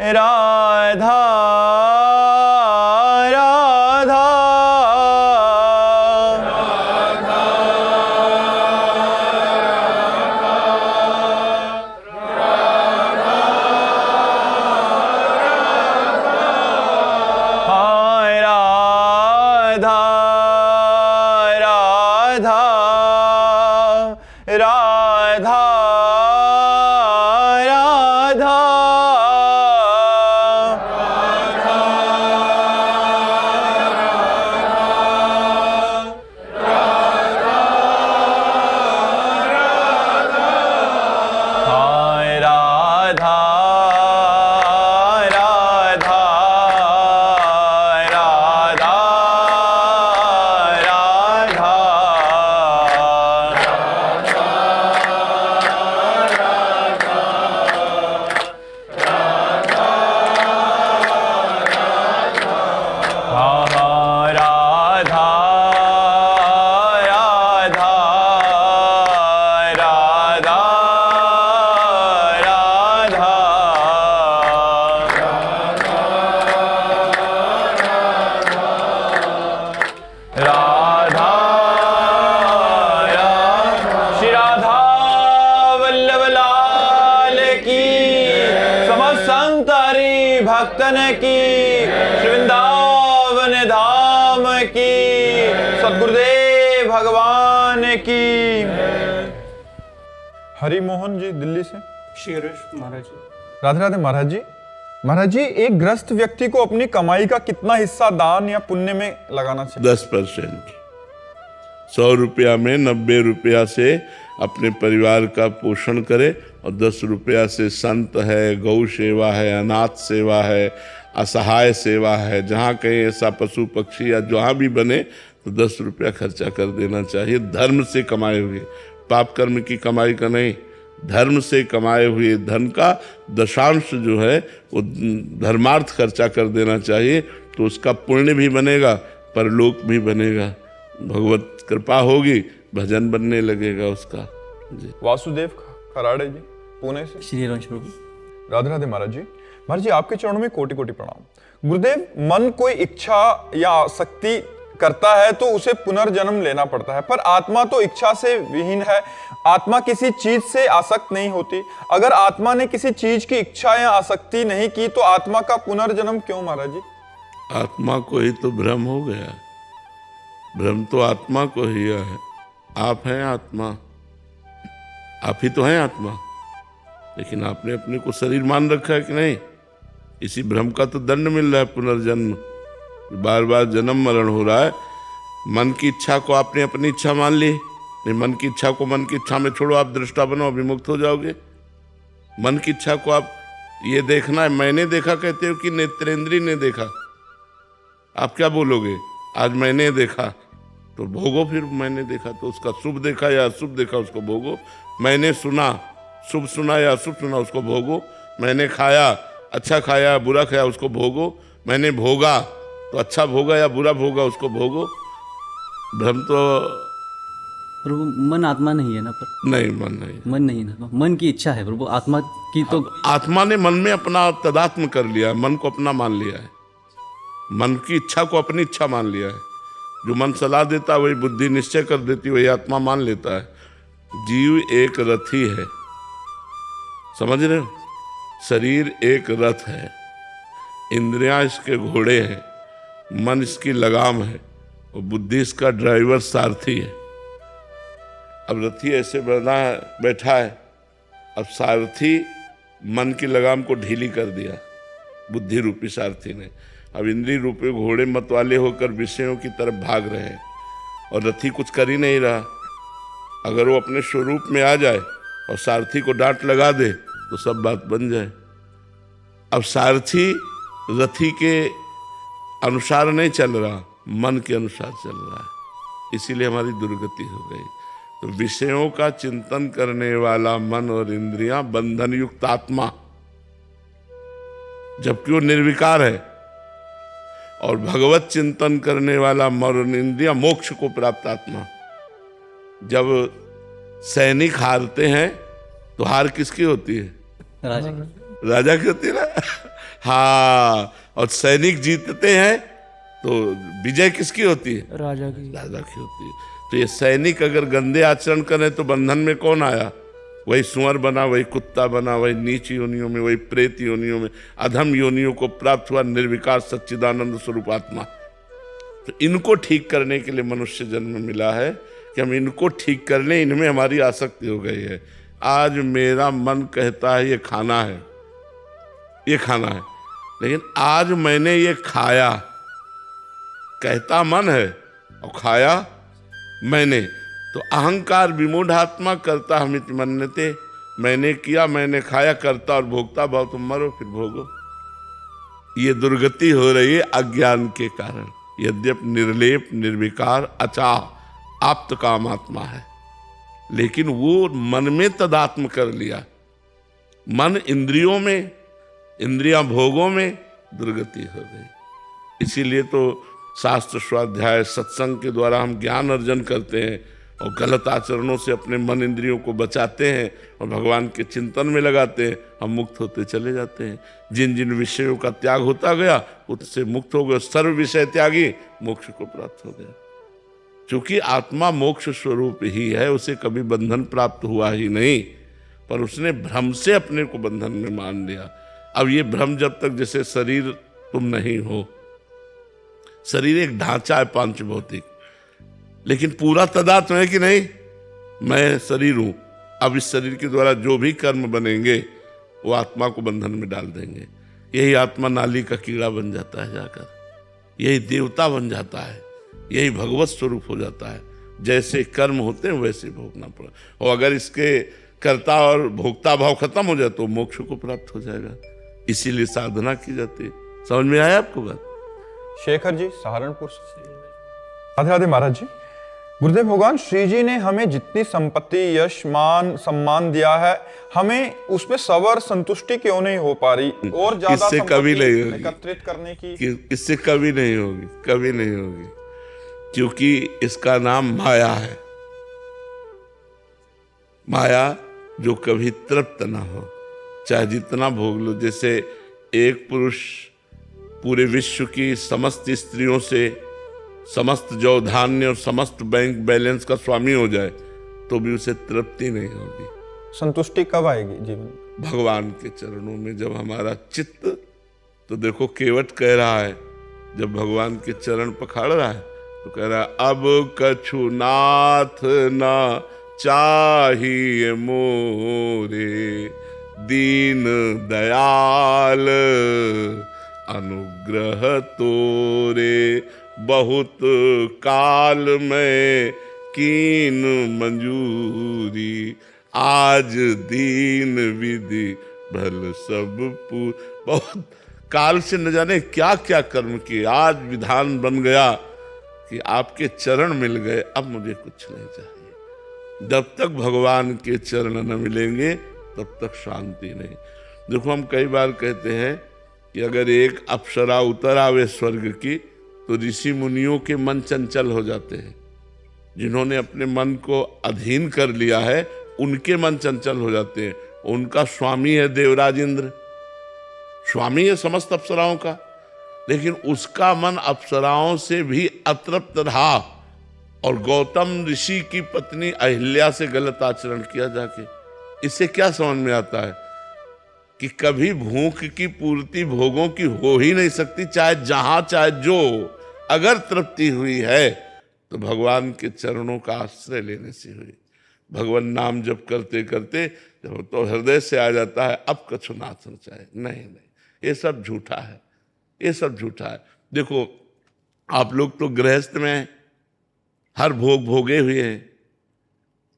राधा राधा हाय राधा राधा राधा राधा हाय राधा राधा राधा राधा राधा राधा राधा श्री राधा वल्लभ लाल की, समस्त संत हरि भक्तन की, श्री वृंदावन धाम की, सद्गुरुदेव भगवान की। हरि मोहन जी दिल्ली से। श्री महाराज जी। राधे राधे महाराज जी। महाराज जी, एक ग्रस्त व्यक्ति को अपनी कमाई का कितना हिस्सा दान या पुण्य में लगाना चाहिए? 10%। 100 रुपया में 90 रुपया से अपने परिवार का पोषण करे और 10 रुपया से संत है, गौ सेवा है, अनाथ सेवा है, असहाय सेवा है, जहाँ कहीं ऐसा पशु पक्षी या जहाँ भी बने तो 10 रुपया खर्चा कर देना चाहिए। धर्म से कमाए हुए, पाप कर्म की कमाई का नहीं, धर्म से कमाए हुए धन का दशांश जो है वो धर्मार्थ खर्चा कर देना चाहिए, तो उसका पुण्य भी बनेगा, परलोक भी बनेगा, भगवत कृपा होगी, भजन बनने लगेगा उसका। जी। वासुदेव खराड़े जी पुणे से। श्री रंश प्रभु। राधे राधे महाराज जी। महाराज जी, आपके चरणों में कोटि कोटि प्रणाम। गुरुदेव, मन कोई इच्छा या आसक्ति करता है तो उसे पुनर्जन्म लेना पड़ता है, पर आत्मा तो इच्छा से विहीन है। आत्मा किसी चीज से आसक्त नहीं होती। अगर आत्मा ने किसी चीज की इच्छा या आसक्ति नहीं की तो आत्मा का पुनर्जन्म क्यों महाराज जी? आत्मा को ही तो भ्रम हो गया, भ्रम तो आत्मा को ही है। आप हैं आत्मा, आप ही तो हैं आत्मा, लेकिन आपने अपने को शरीर मान रखा है कि नहीं? इसी भ्रम का तो दंड मिल रहा है, पुनर्जन्म, बार बार जन्म मरण हो रहा है। मन की इच्छा को आपने अपनी इच्छा मान ली, नहीं, मन की इच्छा को मन की इच्छा में छोड़ो, आप दृष्टा बनो, अभिमुक्त हो जाओगे। मन की इच्छा को आप ये देखना है, मैंने देखा कहते हो कि नेत्रेंद्रिय ने देखा? आप क्या बोलोगे? आज मैंने देखा तो भोगो, फिर मैंने देखा तो उसका शुभ देखा या अशुभ देखा उसको भोगो। मैंने सुना, शुभ सुना या अशुभ सुना उसको भोगो। मैंने खाया, अच्छा खाया बुरा खाया उसको भोगो। मैंने भोगा तो अच्छा भोगा या बुरा भोगा उसको भोगो। भ्रम तो प्रभु मन आत्मा नहीं है ना? पर नहीं, मन नहीं, मन नहीं ना, मन की इच्छा है प्रभु, आत्मा की तो आत्मा ने मन में अपना तदात्म कर लिया है, मन को अपना मान लिया है, मन की इच्छा को अपनी इच्छा मान लिया है। जो मन सलाह देता है वही बुद्धि निश्चय कर देती है, वही आत्मा मान लेता है। जीव एक रथी है, समझ रहे हो? शरीर एक रथ है, इंद्रियां इसके घोड़े हैं, मन इसकी लगाम है और बुद्धि इसका ड्राइवर सारथी है। अब रथी ऐसे बैठा है, अब सारथी मन की लगाम को ढीली कर दिया बुद्धि रूपी सारथी ने। अब इंद्रिय रूपी घोड़े मत वाले होकर विषयों की तरफ भाग रहे हैं और रथी कुछ कर ही नहीं रहा। अगर वो अपने स्वरूप में आ जाए और सारथी को डांट लगा दे तो सब बात बन जाए। अब सारथी रथी के अनुसार नहीं चल रहा, मन के अनुसार चल रहा है, इसीलिए हमारी दुर्गति हो गई। तो विषयों का चिंतन करने वाला मन और इंद्रियां बंधन युक्त आत्मा, जबकि वो निर्विकार है, और भगवत चिंतन करने वाला मन और इंद्रियां मोक्ष को प्राप्त आत्मा। जब सैनिक हारते हैं तो हार किसकी होती है? राजा राजा की होती है ना। हाँ, और सैनिक जीतते हैं तो विजय किसकी होती है? राजा की। राजा की होती है। तो ये सैनिक अगर गंदे आचरण करें तो बंधन में कौन आया? वही सुअर बना, वही कुत्ता बना, वही नीच योनियों में, वही प्रेत योनियों में, अधम योनियों को प्राप्त हुआ निर्विकार सच्चिदानंद स्वरूप आत्मा। तो इनको ठीक करने के लिए मनुष्य जन्म मिला है कि हम इनको ठीक कर लें। इनमें हमारी आसक्ति हो गई है। आज मेरा मन कहता है ये खाना है, ये खाना है, लेकिन आज मैंने ये खाया, कहता मन है और खाया मैंने, तो अहंकार विमूढ़ात्मा करता हमित मन्यते, मैंने किया, मैंने खाया, करता और भोगता भाव, तुम मरो फिर भोगो। ये दुर्गति हो रही है अज्ञान के कारण। यद्यपि निर्लेप निर्विकार अचाह आप्त काम आत्मा है, लेकिन वो मन में तदात्म कर लिया। मन इंद्रियों में, इंद्रियां भोगों में, दुर्गति हो गई। इसीलिए तो शास्त्र स्वाध्याय सत्संग के द्वारा हम ज्ञान अर्जन करते हैं और गलत आचरणों से अपने मन इंद्रियों को बचाते हैं और भगवान के चिंतन में लगाते हैं। हम मुक्त होते चले जाते हैं। जिन जिन विषयों का त्याग होता गया उससे मुक्त हो गए। सर्व विषय त्यागी मोक्ष को प्राप्त हो गया। क्योंकि आत्मा मोक्ष स्वरूप ही है, उसे कभी बंधन प्राप्त हुआ ही नहीं, पर उसने भ्रम से अपने को बंधन में मान लिया। अब ये भ्रम जब तक, जैसे शरीर तुम नहीं हो, शरीर एक ढांचा है पांच भौतिक, लेकिन पूरा तदात्म है कि नहीं, मैं शरीर हूं। अब इस शरीर के द्वारा जो भी कर्म बनेंगे वो आत्मा को बंधन में डाल देंगे। यही आत्मा नाली का कीड़ा बन जाता है जाकर, यही देवता बन जाता है, यही भगवत स्वरूप हो जाता है। जैसे कर्म होते हैं वैसे भोगना पड़ा। और अगर इसके कर्ता और भोक्ता भाव खत्म हो जाए तो मोक्ष को प्राप्त हो जाएगा। इसीलिए साधना की जाती है। समझ में आया आपको बात? शेखर जी सहारनपुर से। राधे राधे महाराज जी। गुरुदेव भगवान श्री जी ने हमें जितनी संपत्ति, यश, मान, सम्मान दिया है, हमें उसमें सबर संतुष्टि क्यों नहीं हो पा रही? और ज्यादा इससे कभी नहीं होगी, एकत्रित करने की इससे कभी नहीं होगी, कभी नहीं होगी। क्योंकि इसका नाम माया है। माया जो कभी तृप्त ना हो, चाहे जितना भोग लो। जैसे एक पुरुष पूरे विश्व की समस्त स्त्रियों से समस्त जौ धान्य और समस्त बैंक बैलेंस का स्वामी हो जाए तो भी उसे तृप्ति नहीं होगी। संतुष्टि कब आएगी जीवन? भगवान के चरणों में जब हमारा चित्त, तो देखो केवट कह रहा है, जब भगवान के चरण पखाड़ रहा है तो कह रहा है, अब कछु नाथ ना चाहिए मोरे, दीन दयाल अनुग्रह तोरे, बहुत काल में कीन मंजूरी, आज दीन विधि भल सब पूर। बहुत काल से न जाने क्या क्या कर्म किए, आज विधान बन गया कि आपके चरण मिल गए, अब मुझे कुछ नहीं चाहिए। जब तक भगवान के चरण न मिलेंगे तब तक शांति नहीं। देखो, हम कई बार कहते हैं कि अगर एक अप्सरा उतर आवे स्वर्ग की तो ऋषि मुनियों के मन चंचल हो जाते हैं। जिन्होंने अपने मन को अधीन कर लिया है उनके मन चंचल हो जाते हैं। उनका स्वामी है देवराज इंद्र, स्वामी है समस्त अप्सराओं का, लेकिन उसका मन अप्सराओं से भी अतृप्त रहा और गौतम ऋषि की पत्नी अहिल्या से गलत आचरण किया जाके। इससे क्या समझ में आता है कि कभी भूख की पूर्ति भोगों की हो ही नहीं सकती, चाहे जहां चाहे जो। अगर तृप्ति हुई है तो भगवान के चरणों का आश्रय लेने से हुई। भगवान नाम जप करते करते जब तो हृदय से आ जाता है, अब कछु नाथ न चाहे। नहीं, ये सब झूठा है, ये सब झूठा है। देखो, आप लोग तो गृहस्थ में हर भोग भोगे हुए हैं।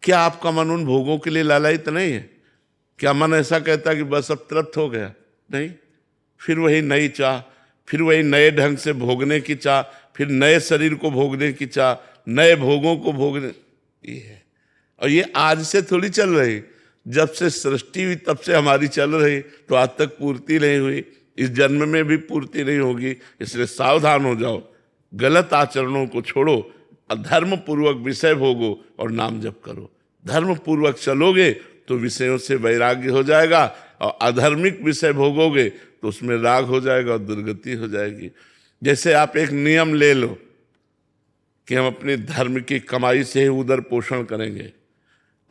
क्या आपका मन उन भोगों के लिए लालायित नहीं है? क्या मन ऐसा कहता कि बस अब तृप्त हो गया? नहीं, फिर वही नई चाह, फिर वही नए ढंग से भोगने की चाह, फिर नए शरीर को भोगने की चाह, नए भोगों को भोगने, ये है। और ये आज से थोड़ी चल रही, जब से सृष्टि हुई तब से हमारी चल रही, तो आज तक पूर्ति नहीं हुई, इस जन्म में भी पूर्ति नहीं होगी। इसलिए सावधान हो जाओ, गलत आचरणों को छोड़ो, धर्म पूर्वक विषय भोगो और नाम जप करो। धर्म पूर्वक चलोगे तो विषयों से वैराग्य हो जाएगा, और अधर्मिक विषय भोगोगे तो उसमें राग हो जाएगा और दुर्गति हो जाएगी। जैसे आप एक नियम ले लो कि हम अपने धर्म की कमाई से ही उदर पोषण करेंगे,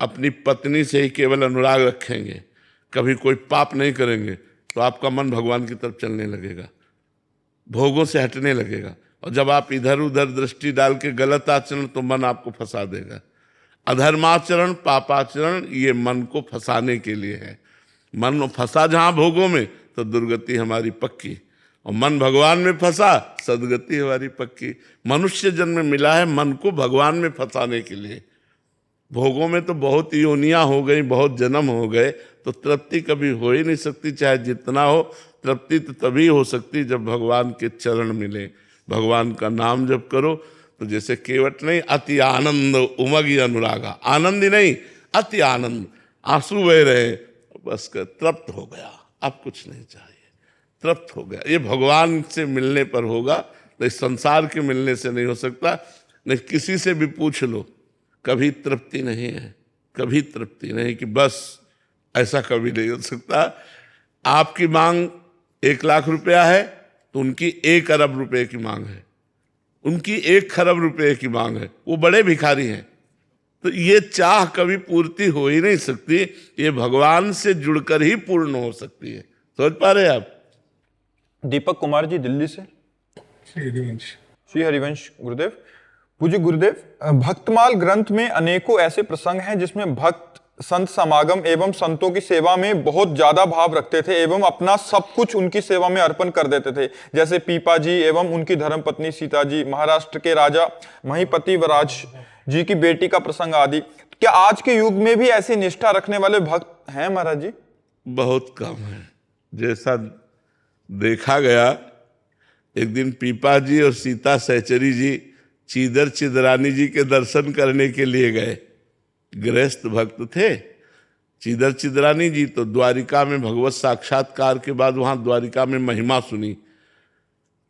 अपनी पत्नी से ही केवल अनुराग रखेंगे, कभी कोई पाप नहीं करेंगे, तो आपका मन भगवान की तरफ चलने लगेगा, भोगों से हटने लगेगा। और जब आप इधर उधर दृष्टि डाल के गलत आचरण, तो मन आपको फंसा देगा। अधर्माचरण, पापाचरण ये मन को फंसाने के लिए है। मन फंसा जहां भोगों में, तो दुर्गति हमारी पक्की, और मन भगवान में फंसा, सदगति हमारी पक्की। मनुष्य जन्म मिला है मन को भगवान में फंसाने के लिए। भोगों में तो बहुत योनियां हो गई, बहुत जन्म हो गए, तो तृप्ति कभी हो ही नहीं सकती, चाहे जितना हो। तृप्ति तो तभी हो सकती जब भगवान के चरण मिले, भगवान का नाम जप करो। तो जैसे केवट नहीं, अति आनंद उमगी अनुरागा, आनंद ही नहीं अति आनंद, आंसू बह रहे, बस कर तृप्त हो गया, अब कुछ नहीं चाहिए, तृप्त हो गया। ये भगवान से मिलने पर होगा, तो इस संसार के मिलने से नहीं हो सकता। नहीं, किसी से भी पूछ लो, कभी तृप्ति नहीं है, कभी तृप्ति नहीं, कि बस ऐसा कभी नहीं हो सकता। आपकी मांग 1 लाख रुपया है, तो उनकी 1 अरब रुपए की मांग है, उनकी 1 खरब रुपए की मांग है, वो बड़े भिखारी हैं। तो ये चाह कभी पूर्ति हो ही नहीं सकती, ये भगवान से जुड़कर ही पूर्ण हो सकती है। समझ पा रहे आप? दीपक कुमार जी दिल्ली से। श्री हरिवंश गुरुदेव। पूज्य गुरुदेव, भक्तमाल ग्रंथ में अनेकों ऐसे प्रसंग हैं जिसमें भक्त संत समागम एवं संतों की सेवा में बहुत ज्यादा भाव रखते थे एवं अपना सब कुछ उनकी सेवा में अर्पण कर देते थे, जैसे पीपा जी एवं उनकी धर्मपत्नी सीता जी, महाराष्ट्र के राजा महिपति वराज जी की बेटी का प्रसंग आदि। क्या आज के युग में भी ऐसी निष्ठा रखने वाले भक्त हैं महाराज जी? बहुत कम है। जैसा देखा गया, एक दिन पीपा जी और सीता सहचरी जी चीदर चिदरानी जी के दर्शन करने के लिए गए। गृहस्थ भक्त थे। चीदर चिदरानी जी तो द्वारिका में भगवत साक्षात्कार के बाद वहाँ द्वारिका में महिमा सुनी।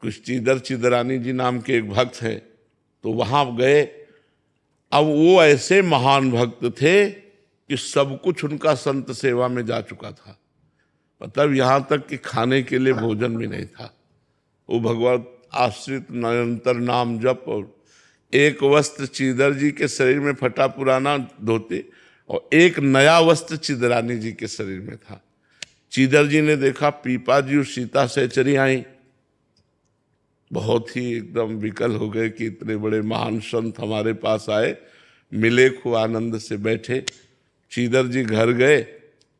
कुछ चीदर चिदरानी जी नाम के एक भक्त हैं, तो वहाँ गए। अब वो ऐसे महान भक्त थे कि सब कुछ उनका संत सेवा में जा चुका था। मतलब यहाँ तक कि खाने के लिए भोजन भी नहीं था। वो भगवत आश्रित निरंतर नाम जप, और एक वस्त्र चीदर जी के शरीर में फटा पुराना धोती, और एक नया वस्त्र चिदरानी जी के शरीर में था। चीदर जी ने देखा पीपा जी और सीता सहचरी आई, बहुत ही एकदम विकल हो गए कि इतने बड़े महान संत हमारे पास आए। मिले, खूब आनंद से बैठे। चीदर जी घर गए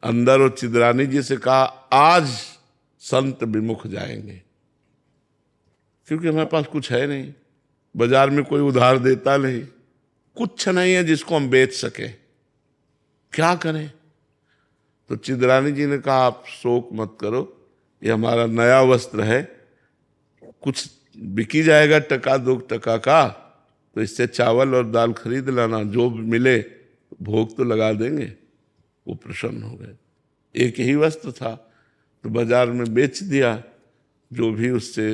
अंदर, और चिदरानी जी से कहा, आज संत विमुख जाएंगे, क्योंकि हमारे पास कुछ है नहीं, बाजार में कोई उधार देता नहीं, कुछ नहीं है जिसको हम बेच सके, क्या करें? तो चिदरानी जी ने कहा, आप शोक मत करो, ये हमारा नया वस्त्र है, कुछ बिकी जाएगा 1-2 टका का, तो इससे चावल और दाल खरीद लाना, जो मिले भोग तो लगा देंगे। वो प्रसन्न हो गए। एक ही वस्त्र था, तो बाजार में बेच दिया। जो भी उससे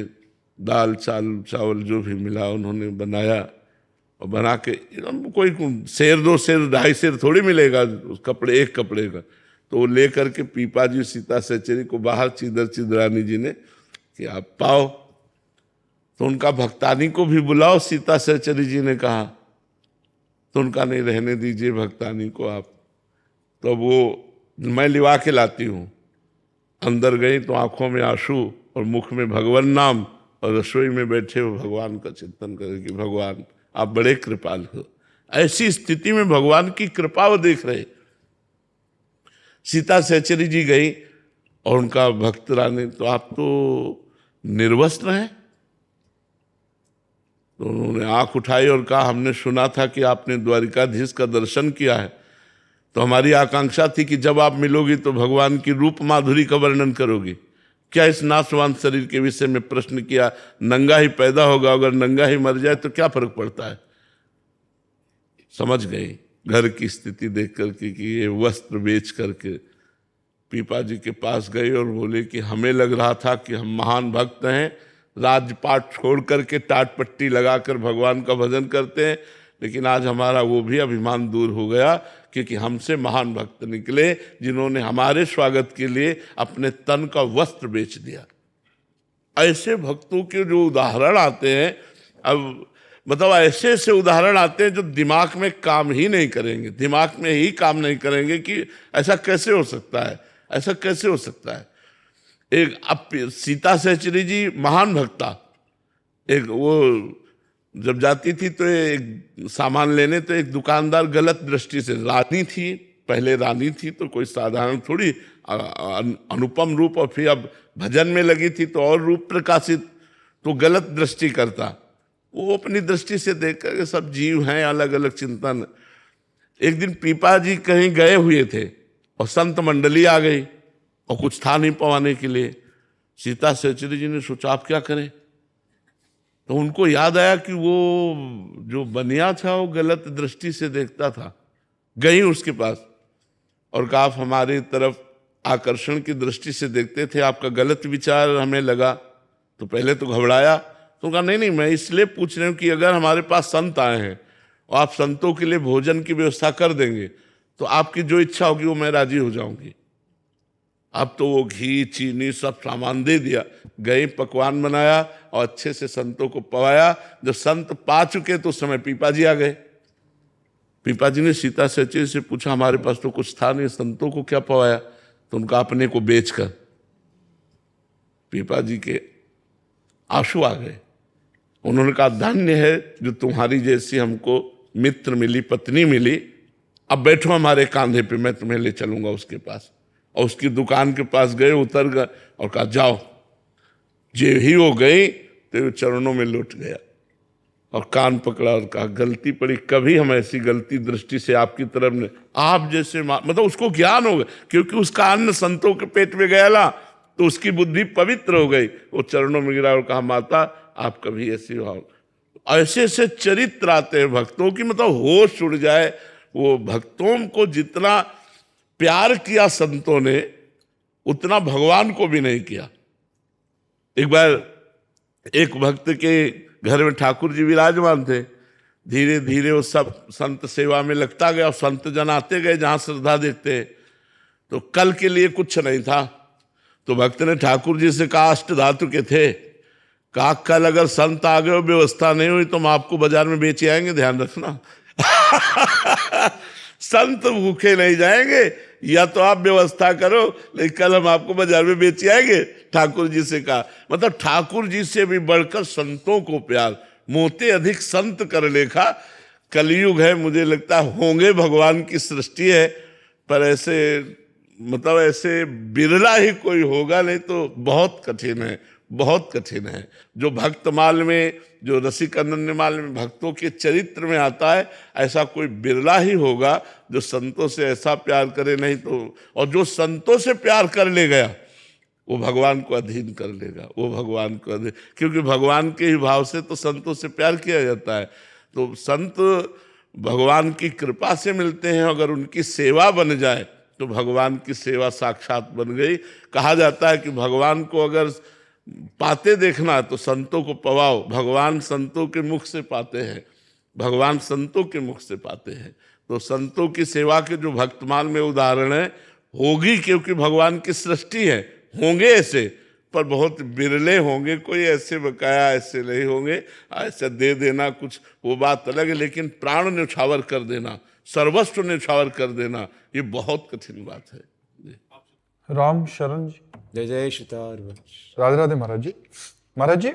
दाल चावल जो भी मिला उन्होंने बनाया, और बना के कोई 1 2 सेर 2.5 सेर थोड़ी मिलेगा उस कपड़े, एक कपड़े का। तो वो ले करके पीपा जी सीता सहचरी को बाहर चीदर चिदरानी जी ने कि आप पाओ, तो उनका भक्तानी को भी बुलाओ, सीता सहचरी जी ने कहा। तो उनका नहीं, रहने दीजिए भक्तानी को आप, तो वो मैं लिवा के लाती हूँ। अंदर गई तो आंखों में आंसू और मुख में भगवान नाम, और रसोई में बैठे हो भगवान का चिंतन करें कि भगवान आप बड़े कृपाल हो। ऐसी स्थिति में भगवान की कृपा वो देख रहे। सीता सहचरी जी गई और उनका भक्त रानी, तो आप तो निर्वस्त्र हैं। तो उन्होंने आंख उठाई और कहा, हमने सुना था कि आपने द्वारिकाधीश का दर्शन किया है, तो हमारी आकांक्षा थी कि जब आप मिलोगी तो भगवान की रूप माधुरी का वर्णन करोगी। क्या इस नाशवान शरीर के विषय में प्रश्न किया? नंगा ही पैदा होगा, अगर नंगा ही मर जाए तो क्या फर्क पड़ता है? समझ गई घर की स्थिति देख करके कि ये वस्त्र बेच करके पीपा जी के पास गए और बोले कि हमें लग रहा था कि हम महान भक्त हैं, राजपाट छोड़ करके टाट पट्टी लगाकर भगवान का भजन करते हैं, लेकिन आज हमारा वो भी अभिमान दूर हो गया क्योंकि हमसे महान भक्त निकले जिन्होंने हमारे स्वागत के लिए अपने तन का वस्त्र बेच दिया। ऐसे भक्तों के जो उदाहरण आते हैं, अब मतलब ऐसे ऐसे उदाहरण आते हैं जो दिमाग में काम ही नहीं करेंगे, दिमाग में ही काम नहीं करेंगे कि ऐसा कैसे हो सकता है, ऐसा कैसे हो सकता है। एक अब सीता सहचरी जी महान भक्ता, एक वो जब जाती थी तो एक सामान लेने, तो एक दुकानदार गलत दृष्टि से, रानी थी, पहले रानी थी तो कोई साधारण थोड़ी, अनुपम रूप, और फिर अब भजन में लगी थी तो और रूप प्रकाशित, तो गलत दृष्टि करता। वो अपनी दृष्टि से देख कर सब जीव हैं, अलग अलग चिंतन। एक दिन पीपा जी कहीं गए हुए थे और संत मंडली आ गई और कुछ था नहीं पवाने के लिए। सीता सहचरी जी ने सोचा आप क्या करें, तो उनको याद आया कि वो जो बनिया था वो गलत दृष्टि से देखता था। गई उसके पास और कहा आप हमारी तरफ आकर्षण की दृष्टि से देखते थे, आपका गलत विचार हमें लगा। तो पहले तो घबराया, तो कहा नहीं नहीं, मैं इसलिए पूछ रही हूँ कि अगर हमारे पास संत आए हैं और आप संतों के लिए भोजन की व्यवस्था कर देंगे तो आपकी जो इच्छा होगी वो मैं राजी हो जाऊंगी। अब तो वो घी चीनी सब सामान दे दिया, गए पकवान बनाया और अच्छे से संतों को पवाया। जब संत पा चुके तो उस समय पीपा जी आ गए। पीपा जी ने सीता सहचरी से पूछा हमारे पास तो कुछ था नहीं, संतों को क्या पवाया, तो उनका अपने को बेचकर। पीपा जी के आंसू आ गए। उन्होंने कहा धन्य है जो तुम्हारी जैसी हमको मित्र मिली, पत्नी मिली, अब बैठो हमारे कांधे पे, मैं तुम्हें ले चलूंगा उसके पास। और उसकी दुकान के पास गए, उतर गए और कहा जाओ। जे ही वो गई तो चरणों में लौट गया और कान पकड़ा और कहा गलती पड़ी, कभी हम ऐसी गलती दृष्टि से आपकी तरफ ने, आप जैसे मतलब उसको ज्ञान हो गया, क्योंकि उसका अन्न संतों के पेट में गया ना, तो उसकी बुद्धि पवित्र हो गई। वो चरणों में गिरा और कहा माता आप कभी ऐसी भाव। ऐसे ऐसे चरित्र आते हैं भक्तों की, मतलब होश उड़ जाए। वो भक्तों को जितना प्यार किया संतों ने उतना भगवान को भी नहीं किया। एक बार एक भक्त के घर में ठाकुर जी विराजमान थे, धीरे धीरे वो सब संत सेवा में लगता गया और संत जन आते गए जहां श्रद्धा देखते। तो कल के लिए कुछ नहीं था, तो भक्त ने ठाकुर जी से कहा, अष्ट धातु के थे, कहा कल अगर संत आ गए और व्यवस्था नहीं हुई तो हम आपको बाजार में बेच आएंगे, ध्यान रखना। संत भूखे नहीं जाएंगे, या तो आप व्यवस्था करो, लेकिन कल हम आपको बाजार में बेच आएंगे, ठाकुर जी से कहा। मतलब ठाकुर जी से भी बढ़कर संतों को प्यार, मोते अधिक संत कर लेखा। कलयुग है, मुझे लगता है होंगे भगवान की सृष्टि है, पर ऐसे मतलब ऐसे बिरला ही कोई होगा, नहीं तो बहुत कठिन है, बहुत कठिन है। जो भक्तमाल में, जो रसिक अनन्यमाल में भक्तों के चरित्र में आता है, ऐसा कोई बिरला ही होगा जो संतों से ऐसा प्यार करे। नहीं तो, और जो संतों से प्यार कर ले गया वो भगवान को अधीन कर लेगा, वो भगवान को अधीन, क्योंकि भगवान के ही भाव से तो संतों से प्यार किया जाता है। तो संत भगवान की कृपा से मिलते हैं, अगर उनकी सेवा बन जाए तो भगवान की सेवा साक्षात बन गई। कहा जाता है कि भगवान को अगर पाते देखना तो संतों को पवाओ, भगवान संतों के मुख से पाते हैं, भगवान संतों के मुख से पाते हैं। तो संतों की सेवा के जो भक्तमाल में उदाहरण है, होगी क्योंकि भगवान की सृष्टि है, होंगे ऐसे, पर बहुत बिरले होंगे, कोई ऐसे बकाया ऐसे नहीं होंगे। ऐसा दे देना कुछ वो बात अलग है, लेकिन प्राण न्यौछावर कर देना, सर्वस्व न्यौछावर कर देना, ये बहुत कठिन बात है। राम शरण जी, जय जय श्रीतार। राधे राधे महाराज जी। महाराज जी,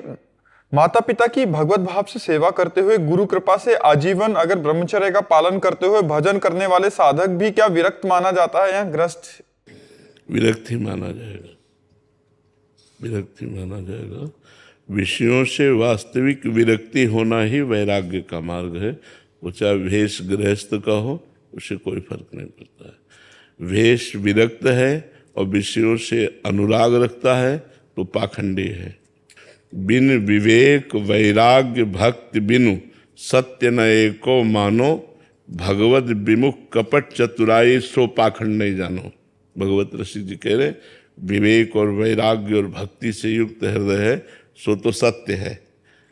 माता पिता की भगवत भाव से सेवा करते हुए गुरु कृपा से आजीवन अगर ब्रह्मचर्य का पालन करते हुए भजन करने वाले साधक भी क्या विरक्त माना जाता है या ग्रस्त? विरक्त ही माना जाएगा, विरक्त ही माना जाएगा। विषयों से वास्तविक विरक्ति होना ही वैराग्य का मार्ग है। वो चाहे भेष गृहस्थ का हो, उसे कोई फर्क नहीं पड़ता है। भेष विरक्त है और विषयों से अनुराग रखता है तो पाखंडी है। बिन विवेक वैराग्य भक्ति बिनु सत्य न एको मानो, भगवत विमुख कपट चतुराई सो पाखंड नहीं जानो। भगवत ऋषि जी कह रहे विवेक और वैराग्य और भक्ति से युक्त हृदय है सो तो सत्य है,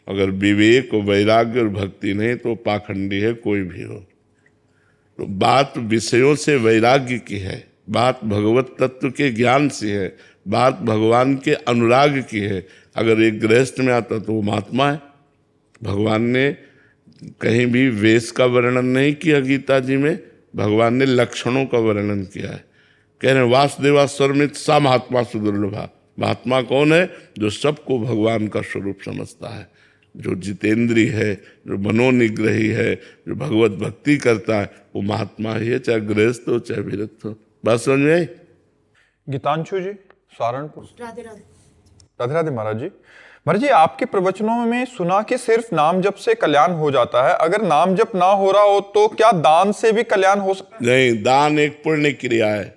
अगर विवेक और वैराग्य और भक्ति नहीं तो पाखंडी है कोई भी हो। तो बात विषयों से वैराग्य की है, बात भगवत तत्व के ज्ञान से है, बात भगवान के अनुराग की है। अगर एक गृहस्थ में आता तो वो महात्मा है। भगवान ने कहीं भी वेश का वर्णन नहीं किया गीता जी में, भगवान ने लक्षणों का वर्णन किया है। कह रहे हैं वासुदेवा सर्वमित सा महात्मा सुदुर्लभा। महात्मा कौन है? जो सबको भगवान का स्वरूप समझता है, जो जितेंद्री है, जो मनोनिग्रही है, जो भगवत भक्ति करता है, वो महात्मा ही है, चाहे गृहस्थ हो चाहे विरक्त हो। बात समझ में आई? गीतांशु जी सहारनपुर। राधे राधे। राधे राधे महाराज जी। महाराज जी, आपके प्रवचनों में सुना कि सिर्फ नाम जप से कल्याण हो जाता है। अगर नाम जप ना हो रहा हो तो क्या दान से भी कल्याण हो सकता है? नहीं, दान एक पुण्य क्रिया है।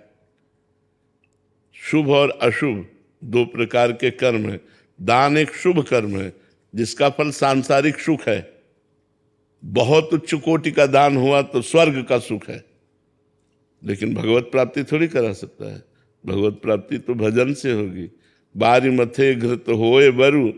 शुभ और अशुभ दो प्रकार के कर्म है। दान एक शुभ कर्म है जिसका फल सांसारिक सुख है। बहुत उच्च कोटि का दान हुआ तो स्वर्ग का सुख है, लेकिन भगवत प्राप्ति थोड़ी करा सकता है। भगवत प्राप्ति तो भजन से होगी। बारी मथे घृत होए बरु,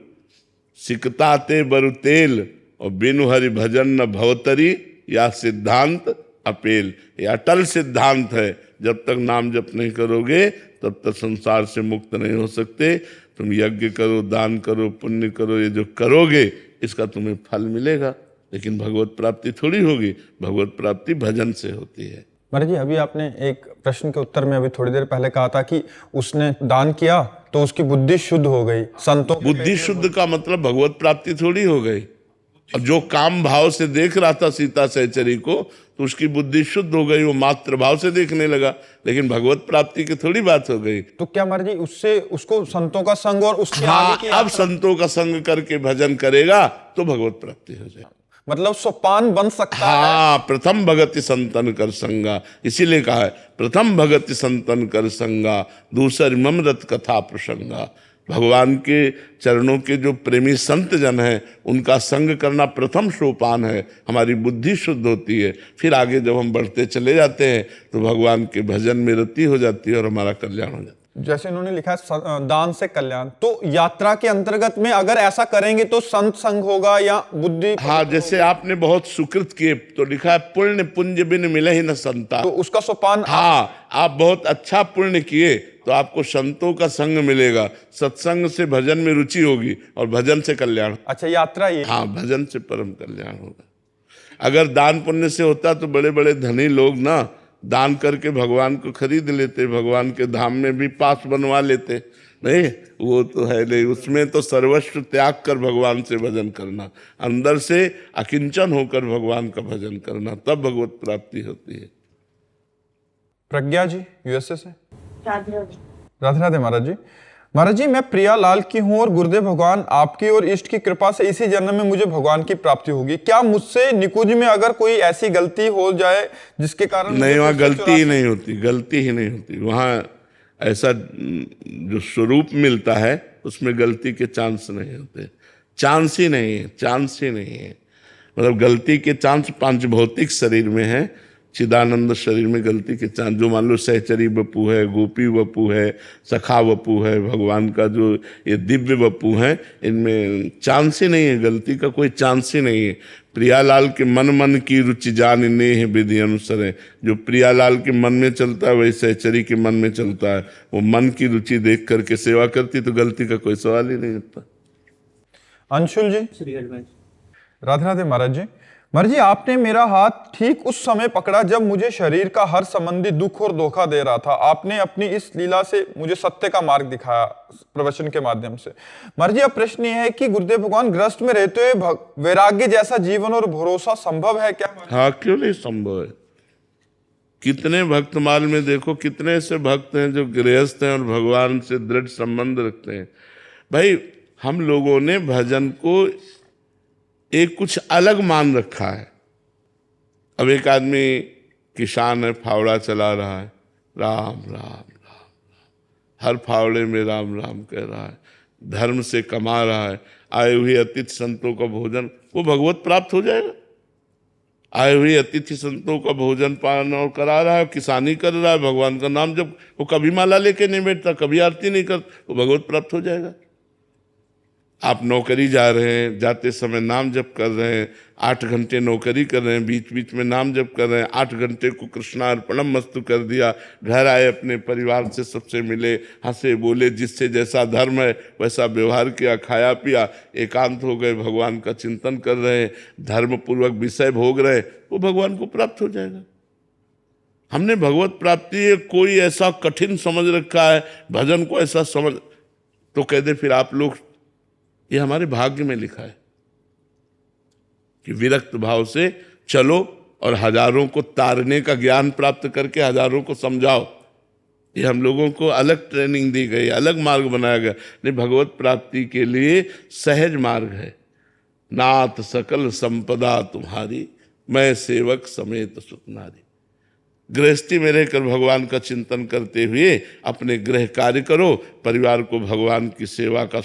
सिकताते बरु तेल, और बिनु हरि भजन न भवतरी, या सिद्धांत अपेल। यह अटल सिद्धांत है। जब तक नाम जप नहीं करोगे तब तक संसार से मुक्त नहीं हो सकते। तुम यज्ञ करो, दान करो, पुण्य करो, ये जो करोगे इसका तुम्हें फल मिलेगा, लेकिन भगवत प्राप्ति थोड़ी होगी। भगवत प्राप्ति भजन से होती है। महाराज जी, अभी आपने एक प्रश्न के उत्तर में अभी थोड़ी देर पहले कहा था कि उसने दान किया तो उसकी बुद्धि शुद्ध हो गई। संतों बुद्धि शुद्ध का मतलब भगवत प्राप्ति थोड़ी हो गई। अब जो काम भाव से देख रहा था सीता सहचरी को, तो उसकी बुद्धि शुद्ध हो गई, वो मात्र भाव से देखने लगा, लेकिन भगवत प्राप्ति की थोड़ी बात हो गई। तो क्या महाराज जी उससे उसको संतों का संग और उसके हाँ, आगे की अब संतों का संग करके भजन करेगा तो भगवत प्राप्ति हो जाएगी। मतलब सोपान बन सकता है। हाँ, प्रथम भगति संतन कर संगा, इसीलिए कहा है प्रथम भगति संतन कर संगा, दूसर ममरत कथा प्रसंगा। भगवान के चरणों के जो प्रेमी संत जन हैं उनका संग करना प्रथम सोपान है। हमारी बुद्धि शुद्ध होती है, फिर आगे जब हम बढ़ते चले जाते हैं तो भगवान के भजन में रति हो जाती है और हमारा कल्याण हो जाता है। जैसे इन्होंने लिखा है दान से कल्याण, तो यात्रा के अंतर्गत में अगर ऐसा करेंगे तो संत संग होगा या बुद्धि? हाँ, जैसे आपने बहुत सुकृत किए तो लिखा है पुण्य पुंज बिन मिले ही न संता। तो उसका सोपान। हाँ, आप बहुत अच्छा पुण्य किए तो आपको संतों का संग मिलेगा, सत्संग से भजन में रुचि होगी और भजन से कल्याण। अच्छा, यात्रा ये। हाँ, भजन से परम कल्याण होगा। अगर दान पुण्य से होता तो बड़े बड़े धनी लोग ना दान करके भगवान को खरीद लेते, भगवान के धाम में भी पास बनवा लेते। नहीं, वो तो है नहीं। उसमें तो सर्वस्व त्याग कर भगवान से भजन करना, अंदर से अकिंचन होकर भगवान का भजन करना, तब भगवत प्राप्ति होती है। प्रज्ञा जी यूएसए से। राधे राधे। राधे राधे महाराज जी। महाराज जी, मैं प्रिया लाल की हूँ और गुरुदेव भगवान आपकी और इष्ट की कृपा से इसी जन्म में मुझे भगवान की प्राप्ति होगी। क्या मुझसे निकुंज में अगर कोई ऐसी गलती हो जाए जिसके कारण? नहीं, वहाँ गलती ही नहीं होती, गलती ही नहीं होती। वहाँ ऐसा जो स्वरूप मिलता है उसमें गलती के चांस नहीं होते। चांस ही नहीं है, चांस ही नहीं है। मतलब गलती के चांस पांच भौतिक शरीर में है, चिदानंद शरीर में गलती के चांस, जो मान लो सहचरी वपु है, गोपी वपु है, सखा वपु है, भगवान का जो ये दिव्य वपु है, इनमें चांस ही नहीं है, गलती का कोई चांस ही नहीं है। प्रियालाल के मन मन की रुचि जान नेह विधि अनुसार है। जो प्रियालाल के मन में चलता है वही सहचरी के मन में चलता है। वो मन की रुचि देख करके सेवा करती तो गलती का कोई सवाल ही नहीं होता। अंशुल जी। श्री हरिवंश। राधे राधे महाराज जी। महाराज जी, आपने मेरा हाथ ठीक उस समय पकड़ा जब मुझे शरीर का हर संबंधी दुख और धोखा दे रहा था। आपने अपनी इस लीला से मुझे सत्य का मार्ग दिखाया प्रवचन के माध्यम से। महाराज जी, अब प्रश्न यह है कि गुरुदेव भगवान ग्रस्त में रहते हुए वैराग्य जैसा जीवन और भरोसा संभव है क्या? हाँ, क्यों नहीं संभव है। कितने भक्तमाल में देखो, कितने ऐसे भक्त हैं जो गृहस्थ हैं और भगवान से दृढ़ संबंध रखते हैं। भाई, हम लोगों ने भजन को एक कुछ अलग मान रखा है। अब एक आदमी किसान है, फावड़ा चला रहा है, राम राम राम राम, हर फावड़े में राम राम कह रहा है, धर्म से कमा रहा है। आए हुए अतिथि संतों का भोजन, वो भगवत प्राप्त हो जाएगा। आए हुए अतिथि संतों का भोजन पान और करा रहा है, किसानी कर रहा है, भगवान का नाम जब, वो कभी माला लेके नहीं बैठता, कभी आरती नहीं करता, वो भगवत प्राप्त हो जाएगा। आप नौकरी जा रहे हैं, जाते समय नाम जप कर रहे हैं, 8 घंटे नौकरी कर रहे हैं, बीच बीच में नाम जप कर रहे हैं, 8 घंटे को कृष्णार्पणम मस्तु कर दिया, घर आए, अपने परिवार से सबसे मिले, हंसे बोले, जिससे जैसा धर्म है वैसा व्यवहार किया, खाया पिया, एकांत हो गए, भगवान का चिंतन कर रहे हैं, धर्म पूर्वक विषय भोग रहे हैं, वो भगवान को प्राप्त हो जाएगा। हमने भगवत प्राप्ति कोई ऐसा कठिन समझ रखा है, भजन को ऐसा समझ, तो कह दे फिर आप लोग, ये हमारे भाग्य में लिखा है कि विरक्त भाव से चलो और हजारों को तारने का ज्ञान प्राप्त करके हजारों को समझाओ। ये हम लोगों को अलग ट्रेनिंग दी गई, अलग मार्ग बनाया गया। नहीं, भगवत प्राप्ति के लिए सहज मार्ग है। नाथ सकल संपदा तुम्हारी, मैं सेवक समेत सुत नारी। गृहस्थी में रहकर भगवान का चिंतन करते हुए अपने गृह कार्य करो, परिवार को भगवान की सेवा का